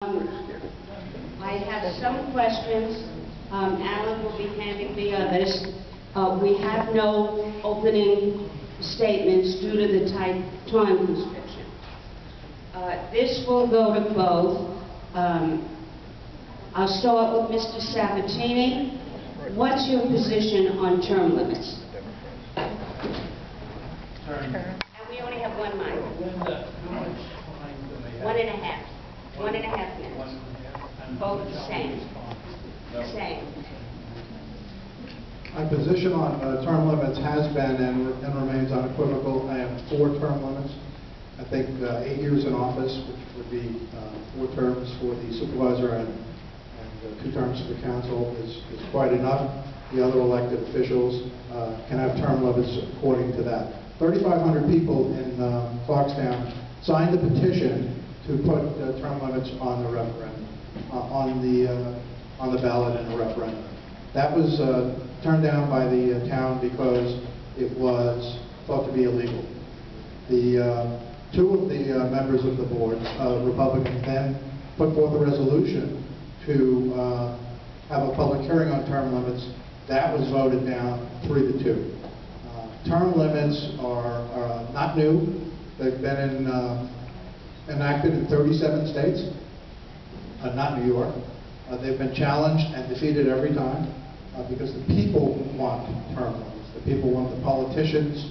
I have some questions. Alan will be handing the others. We have no opening statements due to the tight time constriction. This will go to both. I'll start with Mr. Sabatini. What's your position on term limits? And we only have one mic. One and a half. 1.5 minutes. Both the same. Same. My position on term limits has been and remains unequivocal. I have 4 term limits. I think 8 years in office, which would be 4 terms for the supervisor and 2 terms for the council, is quite enough. The other elected officials can have term limits according to that. 3,500 people in Clarkstown signed the petition to put term limits on the referendum, on the ballot in the referendum. That was turned down by the town because it was thought to be illegal. The 2 of the members of the board, Republicans, then put forth a resolution to have a public hearing on term limits. That was voted down 3-2. Term limits are not new. They've been enacted in 37 states, not New York. They've been challenged and defeated every time because the people want term limits. The people want the politicians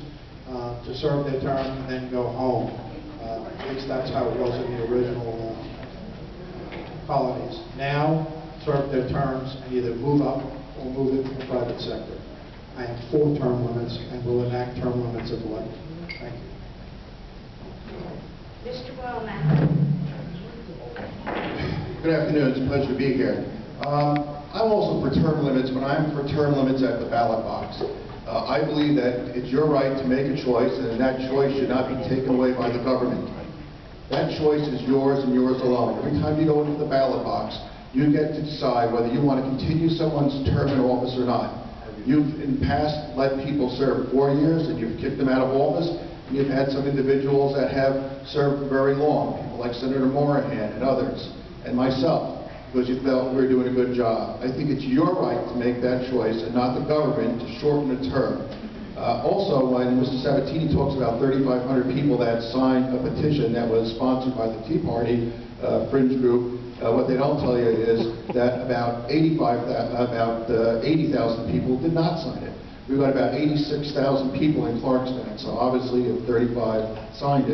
to serve their term and then go home. At least that's how it was in the original colonies. Now, serve their terms and either move up or move into the private sector. I have 4 term limits and will enact term limits if elected. Thank you. Mr. Bowman. Good afternoon. It's a pleasure to be here. I'm also for term limits, but I'm for term limits at the ballot box. I believe that it's your right to make a choice, and that choice should not be taken away by the government. That choice is yours and yours alone. Every time you go into the ballot box, you get to decide whether you want to continue someone's term in office or not. You've, in the past, let people serve 4 years, and you've kicked them out of office. And you've had some individuals that have served very long, people like Senator Morahan and others, and myself, because you felt we were doing a good job. I think it's your right to make that choice and not the government to shorten a term. Also, when Mr. Sabatini talks about 3,500 people that signed a petition that was sponsored by the Tea Party fringe group, what they don't tell you is that about 80,000 people did not sign it. We've got about 86,000 people in Clarkstown, so obviously if 3,500 signed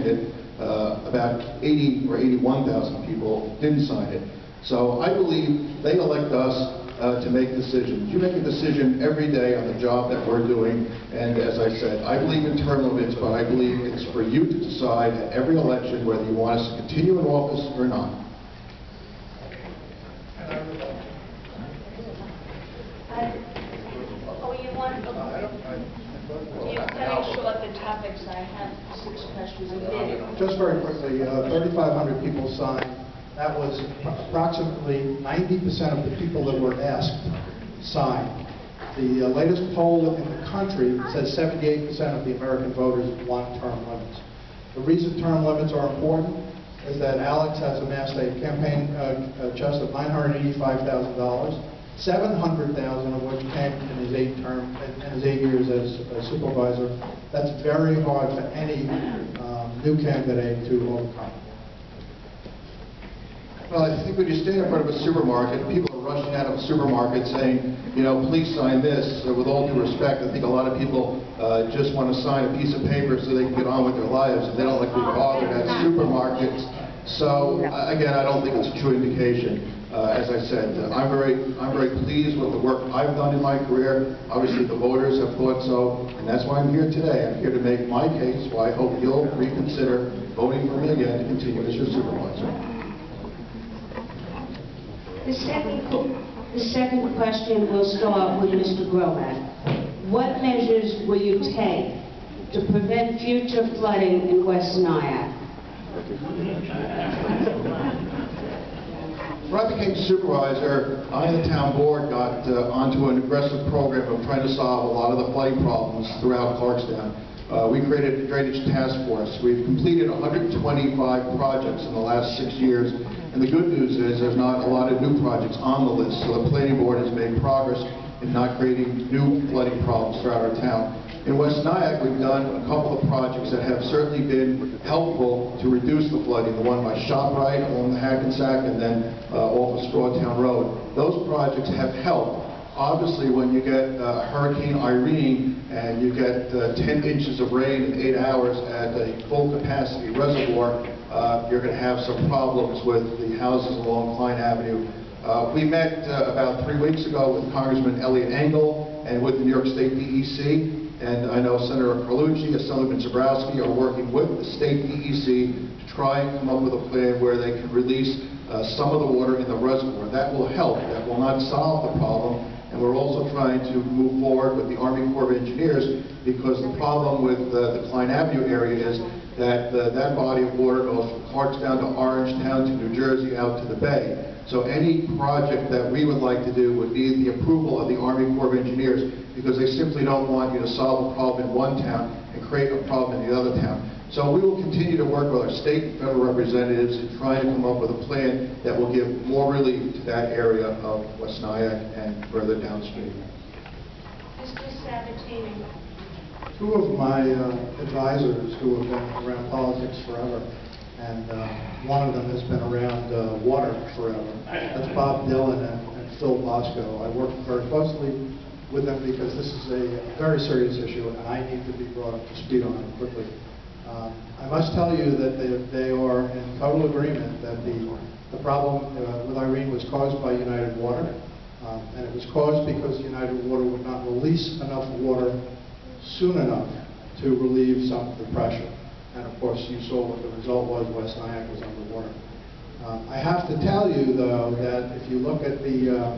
it, about 80 or 81,000 people didn't sign it. So I believe they elect us to make decisions. You make a decision every day on the job that we're doing, and as I said, I believe in term limits, but I believe it's for you to decide at every election whether you want us to continue in office or not. The topics, I have 6 questions a minute. Just very quickly, 3,500 people signed. That was approximately 90% of the people that were asked signed. The latest poll in the country says 78% of the American voters want term limits. The reason term limits are important is that Alex has amassed a campaign chest of $985,000. 700,000 of which came in his 8 years as a supervisor. That's very hard for any new candidate to overcome. Well, I think when you stand in front of a supermarket, people are rushing out of a supermarket saying, you know, please sign this. So with all due respect, I think a lot of people just want to sign a piece of paper so they can get on with their lives, and they don't like to be bothered at supermarkets. So again, I don't think it's a true indication. As I said, I'm very pleased with the work I've done in my career. Obviously, the voters have thought so, and that's why I'm here today. I'm here to make my case, why I hope you'll reconsider voting for me again to continue as your supervisor. The second question will start with Mr. Groman. What measures will you take to prevent future flooding in West Nyack? When I became supervisor, I and the town board got onto an aggressive program of trying to solve a lot of the flooding problems throughout Clarkstown. We created a drainage task force. We've completed 125 projects in the last 6 years, and the good news is there's not a lot of new projects on the list, so the planning board has made progress in not creating new flooding problems throughout our town. In West Nyack, we've done a couple of projects that have certainly been helpful to reduce the flooding. The one by ShopRite along the Hackensack and then off of Strawtown Road. Those projects have helped. Obviously, when you get Hurricane Irene and you get 10 inches of rain in 8 hours at a full capacity reservoir, you're going to have some problems with the houses along Klein Avenue. We met about 3 weeks ago with Congressman Elliot Engel and with the New York State DEC. And I know Senator Carlucci, Assemblyman Zabrowski are working with the state DEC to try and come up with a plan where they can release some of the water in the reservoir. That will help. That will not solve the problem. And we're also trying to move forward with the Army Corps of Engineers because the problem with the Klein Avenue area is that that body of water goes from Clarkstown to Orangetown to New Jersey out to the bay. So any project that we would like to do would be the approval of the Army Corps of Engineers because they simply don't want you to solve a problem in one town and create a problem in the other town. So we will continue to work with our state and federal representatives in trying to come up with a plan that will give more relief to that area of West Nyack and further downstream. Mr. Sabatini. Two of my advisors who have been around politics forever, and one of them has been around water forever. That's Bob Dylan and Phil Bosco. I work very closely with them because this is a very serious issue and I need to be brought up to speed on it quickly. I must tell you that they are in total agreement that the problem with Irene was caused by United Water, and it was caused because United Water would not release enough water soon enough to relieve some of the pressure. And of course, you saw what the result was. West Nyack was underwater. I have to tell you, though, that if you look at the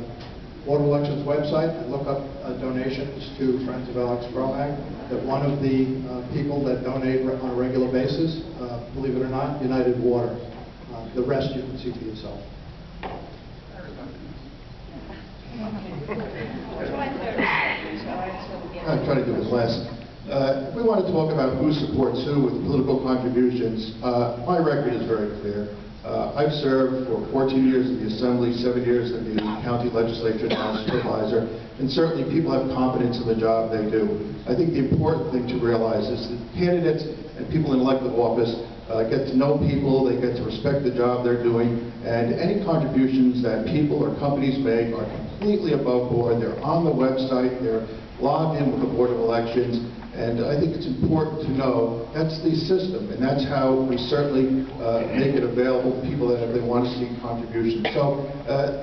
Water Elections website and look up donations to Friends of Alex Bromag, that one of the people that donate on a regular basis, believe it or not, United Water. The rest you can see for yourself. I'll try to do this last. We want to talk about who supports who with political contributions. My record is very clear. I've served for 14 years in the Assembly, 7 years in the county legislature as supervisor, and certainly people have confidence in the job they do. I think the important thing to realize is that candidates and people in elected office get to know people, they get to respect the job they're doing, and any contributions that people or companies make are completely above board. They're on the website, they're logged in with the Board of Elections, and I think it's important to know that's the system, and that's how we certainly make it available to people that if they want to see contributions. So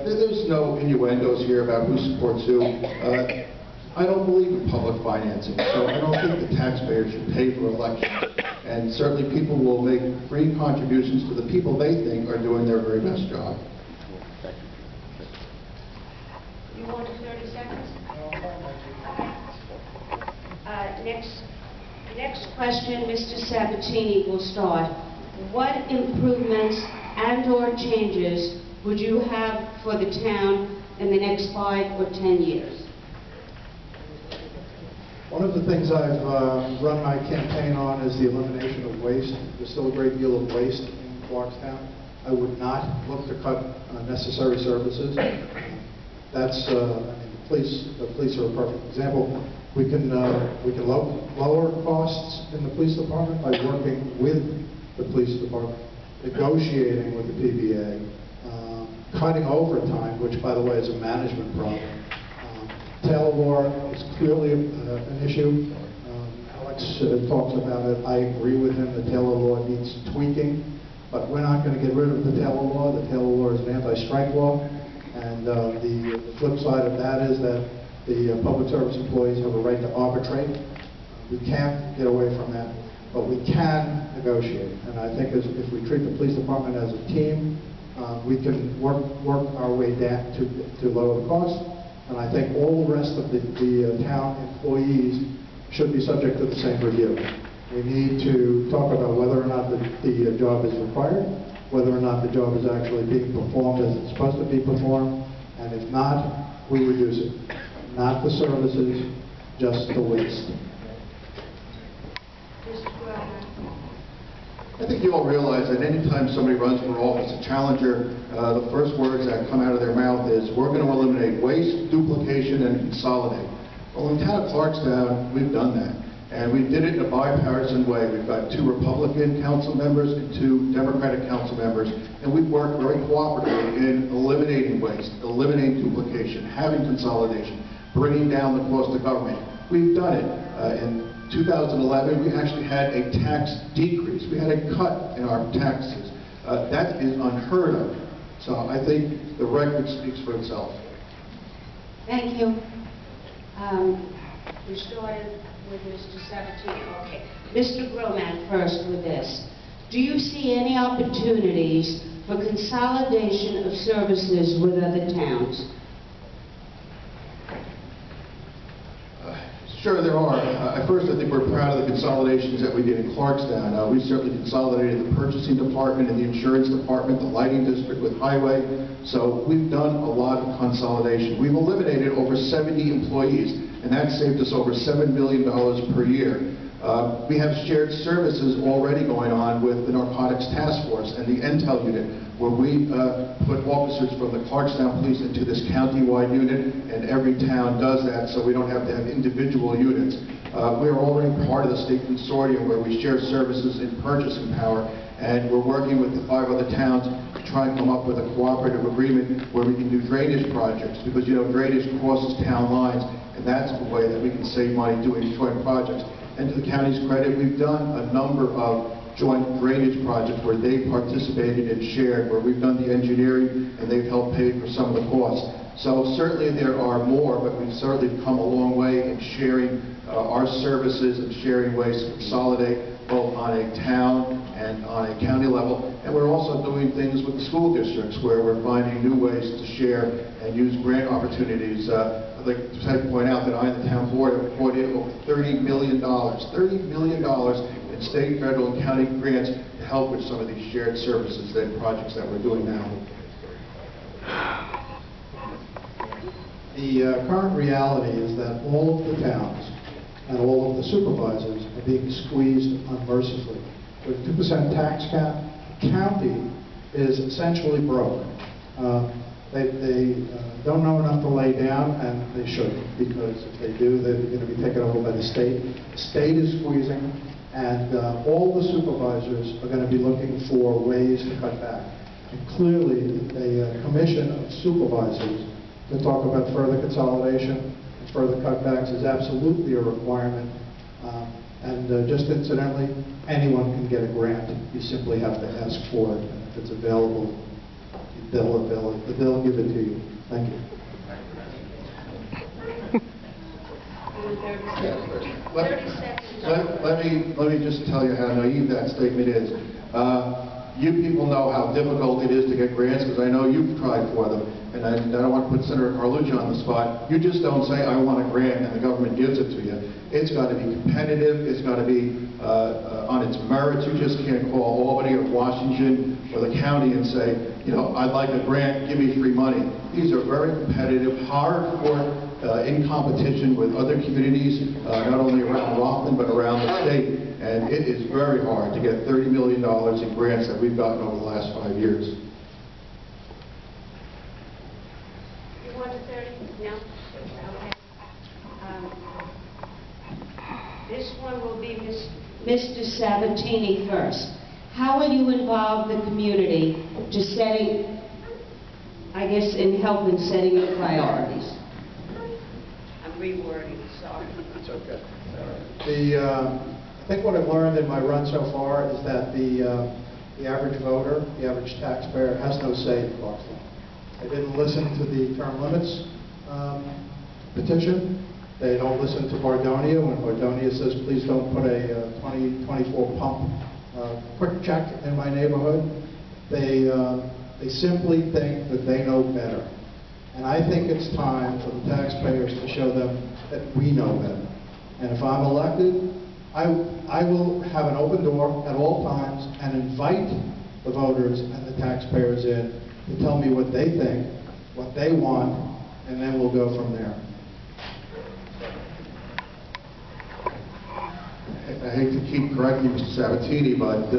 there's no innuendos here about who supports who. I don't believe in public financing, so I don't think the taxpayers should pay for elections. And certainly people will make free contributions to the people they think are doing their very best job. You want 30 seconds? Next question, Mr. Sabatini will start. What improvements and/or changes would you have for the town in the next 5 or 10 years? One of the things I've run my campaign on is the elimination of waste. There's still a great deal of waste in Clarkstown. I would not look to cut necessary services. That's, I mean, the police are a perfect example. We can lower costs in the police department by working with the police department, negotiating with the PBA, cutting overtime, which, by the way, is a management problem. Tail law is clearly an issue. Alex talks about it. I agree with him. The Taylor law needs tweaking, but we're not going to get rid of the Taylor law. The Taylor law is an anti-strike law, and the flip side of that is that the public service employees have a right to arbitrate. We can't get away from that, but we can negotiate. And I think if we treat the police department as a team, we can work our way down to lower the cost. And I think all the rest of the town employees should be subject to the same review. We need to talk about whether or not the job is required, whether or not the job is actually being performed as it's supposed to be performed, and if not, we reduce it. Not the services, just the waste. I think you all realize that anytime somebody runs for office, a challenger, the first words that come out of their mouth is, we're going to eliminate waste, duplication, and consolidate. Well, in the town of Clarkstown, we've done that. And we did it in a bipartisan way. We've got 2 Republican council members and 2 Democratic council members, and we've worked very cooperatively in eliminating waste, eliminating duplication, having consolidation, bringing down the cost of government. We've done it. In 2011, we actually had a tax decrease. We had a cut in our taxes. That is unheard of. So I think the record speaks for itself. Thank you. We started with Mr. Sabatini. Okay. Mr. Gromack first with this. Do you see any opportunities for consolidation of services with other towns? Sure, there are. First, I think we're proud of the consolidations that we did in Clarkstown. We certainly consolidated the purchasing department and the insurance department, the lighting district with highway. So we've done a lot of consolidation. We've eliminated over 70 employees, and that saved us over $7 million per year. We have shared services already going on with the Narcotics Task Force and the Intel unit, where we put officers from the Clarkstown Police into this county-wide unit, and every town does that, so we don't have to have individual units. We're already part of the state consortium where we share services in purchasing power, and we're working with the 5 other towns to try and come up with a cooperative agreement where we can do drainage projects, because, you know, drainage crosses town lines, and that's the way that we can save money doing joint projects. And to the county's credit, we've done a number of joint drainage projects where they participated and shared, where we've done the engineering and they've helped pay for some of the costs. So certainly there are more, but we've certainly come a long way in sharing our services and sharing ways to consolidate both on a town and on a county level. And we're also doing things with the school districts where we're finding new ways to share and use grant opportunities. I'd like to point out that I and the town board have poured in over $30 million in state, federal, and county grants to help with some of these shared services and projects that we're doing now. The current reality is that all of the towns and all of the supervisors are being squeezed unmercifully. With 2% tax cap, the county is essentially broke. They don't know enough to lay down, and they shouldn't, because if they do, they're going to be taken over by the state. The state is squeezing, and all the supervisors are going to be looking for ways to cut back. And clearly, a commission of supervisors to talk about further consolidation and further cutbacks is absolutely a requirement. Just incidentally, anyone can get a grant. You simply have to ask for it. And if it's available, they'll give it to you. Thank you. Let me just tell you how naive that statement is. You people know how difficult it is to get grants, because I know you've tried for them. And I don't want to put Senator Carlucci on the spot. You just don't say, I want a grant, and the government gives it to you. It's got to be competitive. It's got to be on its merits. You just can't call Albany or Washington or the county and say, you know, I'd like a grant, give me free money. These are very competitive, hard fought, in competition with other communities, not only around Rockland, but around the state. And it is very hard to get $30 million in grants that we've gotten over the last 5 years. You want a 30? No? Okay. This one will be Mr. Sabatini first. How will you involve the community to setting, I guess, in helping setting your priorities? I'm rewording, sorry. It's okay. I think what I've learned in my run so far is that the average voter, the average taxpayer, has no say in Clarkstown. They didn't listen to the term limits petition. They don't listen to Bardonia when Bardonia says, please don't put a 2024 pump quick check in my neighborhood. They simply think that they know better. And I think it's time for the taxpayers to show them that we know better. And if I'm elected, I will have an open door at all times and invite the voters and the taxpayers in to tell me what they think, what they want, and then we'll go from there. I hate to keep correcting Mr. Sabatini, but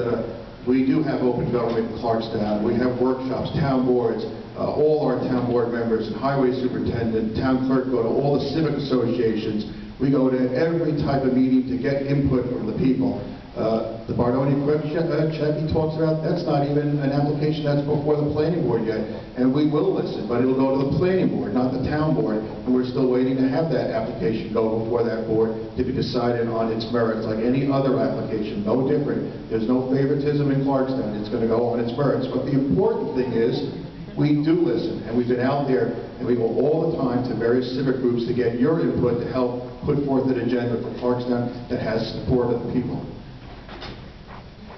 We do have open government in Clarkstown. We have workshops, town boards, all our town board members, and highway superintendent, town clerk go to all the civic associations. We go to every type of meeting to get input from the people. The Bardoni Quick check he talks about, that's not even an application that's before the planning board yet. And we will listen, but it'll go to the planning board, not the town board. And we're still waiting to have that application go before that board to be decided on its merits, like any other application, no different. There's no favoritism in Clarkstown. It's going to go on its merits. But the important thing is, we do listen, and we've been out there, and we go all the time to various civic groups to get your input to help put forth an agenda for Clarkstown that has support of the people.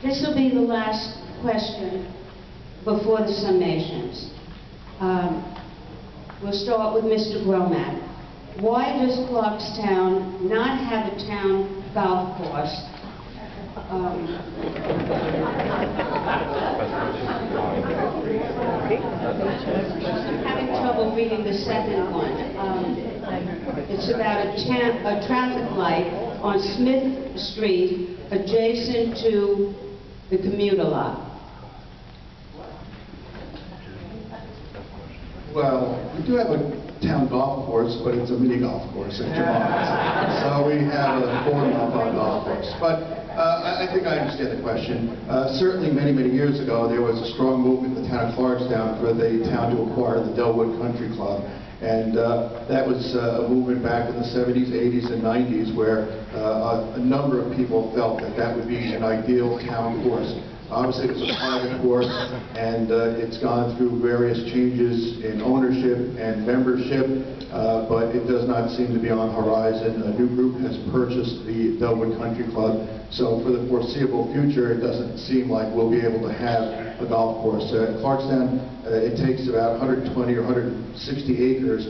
This will be the last question before the summations. We'll start with Mr. Gromack. Why does Clarkstown not have a town golf course? I'm having trouble reading the second one. It's about a traffic light on Smith Street adjacent to the commuter lot. Well, we do have a town golf course, but it's a mini golf course at Jamal's. So we have a 4-mile golf course. But I think I understand the question. Certainly many, many years ago, there was a strong movement in the town of Clarkstown for the town to acquire the Delwood Country Club. And that was a movement back in the 70s, 80s, and 90s where a number of people felt that that would be an ideal town course. Obviously, it was a private course, and it's gone through various changes in ownership and membership, but it does not seem to be on the horizon. A new group has purchased the Delwood Country Club, so for the foreseeable future, it doesn't seem like we'll be able to have a golf course. Clarkstown, it takes about 120 or 160 acres,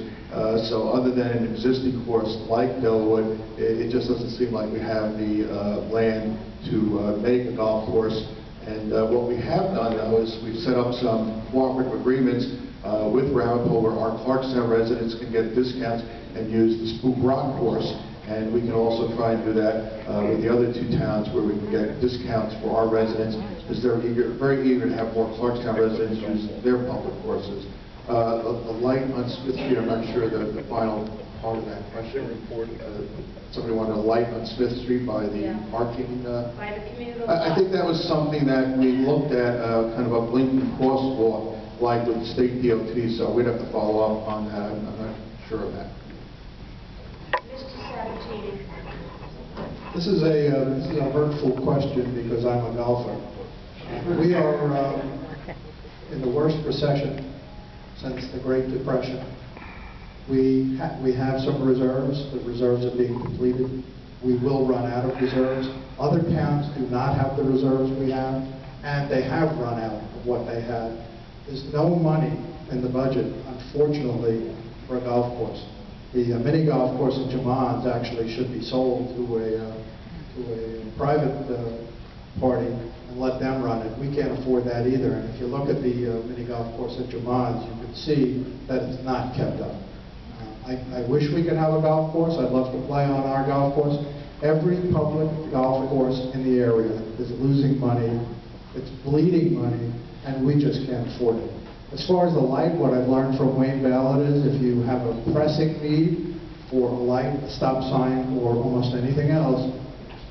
so other than an existing course like Delwood, it just doesn't seem like we have the land to make a golf course. And what we have done, though, is we've set up some cooperative agreements with Round Pole where our Clarkstown residents can get discounts and use the Spook Rock course. And we can also try and do that with the other 2 towns where we can get discounts for our residents, because they're very eager to have more Clarkstown residents use their public courses. The light on Smith Street, I'm not sure the final part of that question. Somebody wanted a light on Smith Street by the parking. By the commuter I think that was something that we looked at, kind of a blinking crosswalk light with the state DOT, so we'd have to follow up on that. I'm not sure of that. Mr. Sabatini. This is a hurtful question because I'm a golfer. We are in the worst recession since the Great Depression. We have some reserves. The reserves are being depleted. We will run out of reserves. Other towns do not have the reserves we have, and they have run out of what they had. There's no money in the budget, unfortunately, for a golf course. The mini golf course in Jamans actually should be sold to a private party and let them run it. We can't afford that either. And if you look at the mini golf course at Jamans, you can see that it's not kept up. I wish we could have a golf course. I'd love to play on our golf course. Every public golf course in the area is losing money. It's bleeding money, and we just can't afford it. As far as the light, what I've learned from Wayne Ballard is if you have a pressing need for a light, a stop sign, or almost anything else,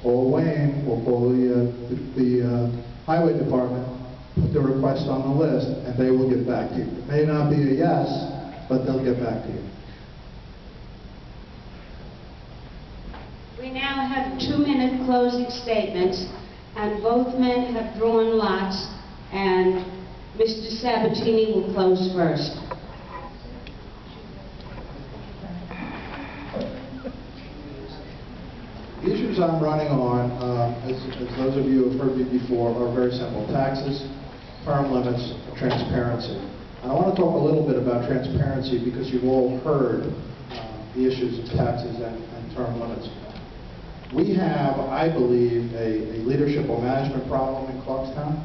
call Wayne or call the highway department, put the request on the list, and they will get back to you. It may not be a yes, but they'll get back to you. We now have 2-minute closing statements, and both men have drawn lots, and Mr. Sabatini will close first. The issues I'm running on, as those of you who have heard me before, are very simple. Taxes, term limits, transparency. And I want to talk a little bit about transparency because you've all heard the issues of taxes and term limits. We have, I believe, a leadership or management problem in Clarkstown.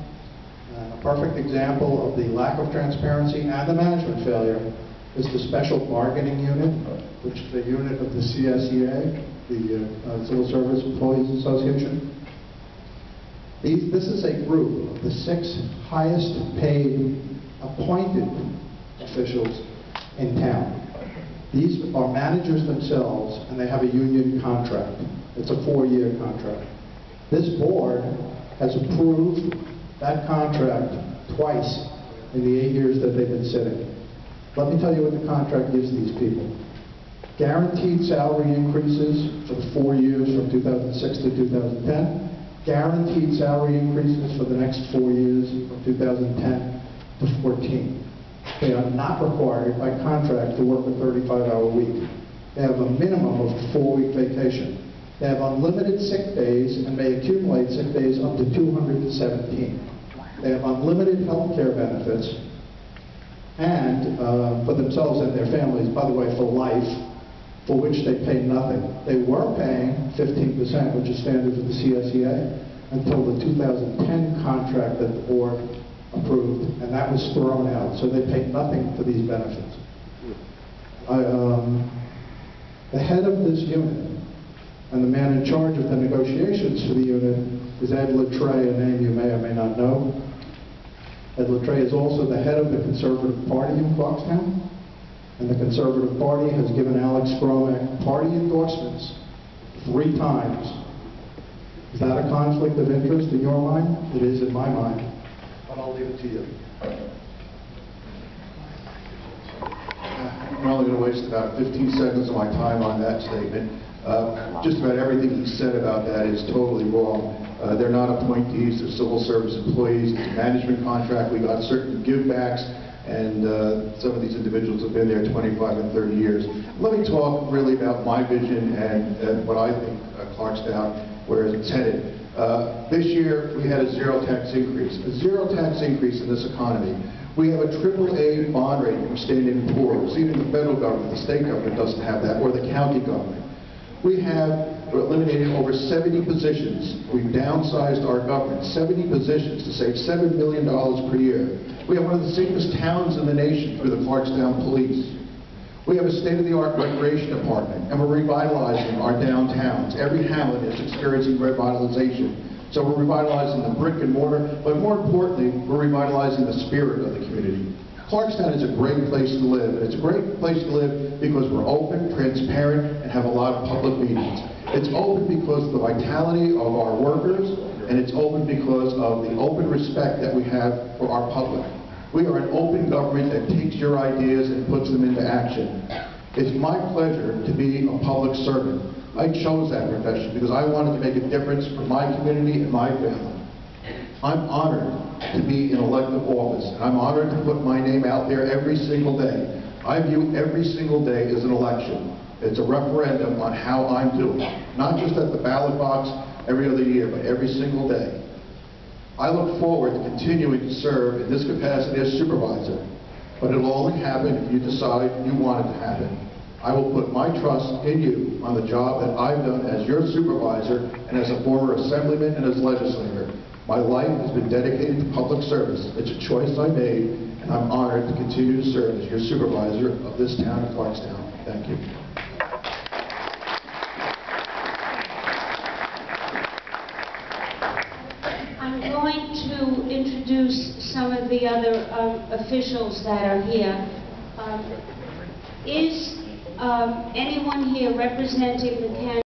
A perfect example of the lack of transparency and the management failure is the Special Bargaining Unit, which is a unit of the CSEA, the Civil Service Employees Association. This is a group of the 6 highest paid appointed officials in town. These are managers themselves, and they have a union contract. It's a 4-year contract. This board has approved that contract twice in the 8 years that they've been sitting. Let me tell you what the contract gives these people. Guaranteed salary increases for the 4 years from 2006 to 2010. Guaranteed salary increases for the next 4 years from 2010 to 14. They are not required by contract to work a 35-hour week. They have a minimum of 4-week vacation. They have unlimited sick days and may accumulate sick days up to 217. They have unlimited health care benefits and for themselves and their families, by the way, for life, for which they pay nothing. They were paying 15%, which is standard for the CSEA, until the 2010 contract that the board approved, and that was thrown out. So they pay nothing for these benefits. The head of this unit and the man in charge of the negotiations for the unit is Ed Latreille, a name you may or may not know. Ed Latreille is also the head of the Conservative Party in Clarkstown, and the Conservative Party has given Alex Gromek party endorsements 3 times. Is that a conflict of interest in your mind? It is in my mind, but I'll leave it to you. I'm only going to waste about 15 seconds of my time on that statement. Just about everything he said about that is totally wrong. They're not appointees, they're civil service employees. It's a management contract. We got certain givebacks, and some of these individuals have been there 25 and 30 years. Let me talk really about my vision and what I think Clarkstown, where it's headed. This year, we had a 0 tax increase. A 0 tax increase in this economy. We have a AAA bond rating from Standard & Poor's. Even the federal government, the state government doesn't have that, or the county government. We have eliminated over 70 positions. We've downsized our government, 70 positions to save $7 million per year. We have one of the safest towns in the nation through the Clarkstown Police. We have a state-of-the-art recreation department, and we're revitalizing our downtowns. Every hamlet is experiencing revitalization. So we're revitalizing the brick and mortar, but more importantly, we're revitalizing the spirit of the community. Clarkstown is a great place to live, and it's a great place to live because we're open, transparent, and have a lot of public meetings. It's open because of the vitality of our workers, and it's open because of the open respect that we have for our public. We are an open government that takes your ideas and puts them into action. It's my pleasure to be a public servant. I chose that profession because I wanted to make a difference for my community and my family. I'm honored to be in elective office, and I'm honored to put my name out there every single day. I view every single day as an election. It's a referendum on how I'm doing, not just at the ballot box every other year, but every single day. I look forward to continuing to serve in this capacity as supervisor, but it'll only happen if you decide you want it to happen. I will put my trust in you on the job that I've done as your supervisor and as a former assemblyman and as legislator. My life has been dedicated to public service. It's a choice I made, and I'm honored to continue to serve as your supervisor of this town of Clarkstown. Thank you. I'm going to introduce some of the other officials that are here. Is anyone here representing the candidate?